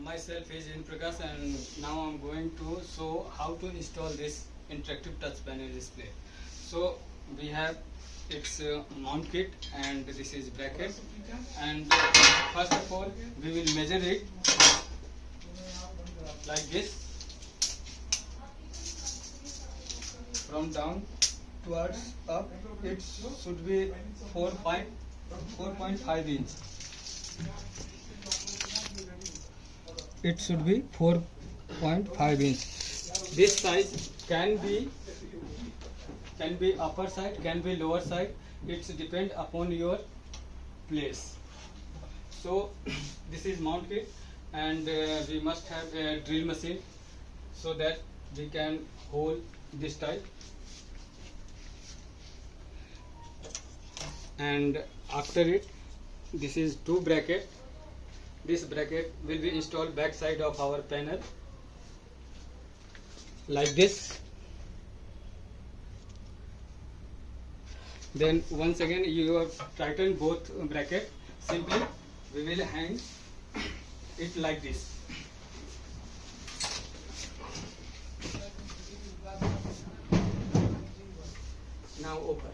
Myself is in Prakash, and now I'm going to show how to install this interactive touch panel display. So we have its mount kit, and this is bracket, and first of all we will measure it like this, from down towards up. It should be 4.5 inch. It should be 4.5 inch. This size can be upper side, can be lower side. It's depend upon your place. So this is mount kit, and we must have a drill machine so that we can hold this type. And after it, this is two bracket. This bracket will be installed back side of our panel like this. Then once again you have tightened both bracket. Simply we will hang it like this. Now open.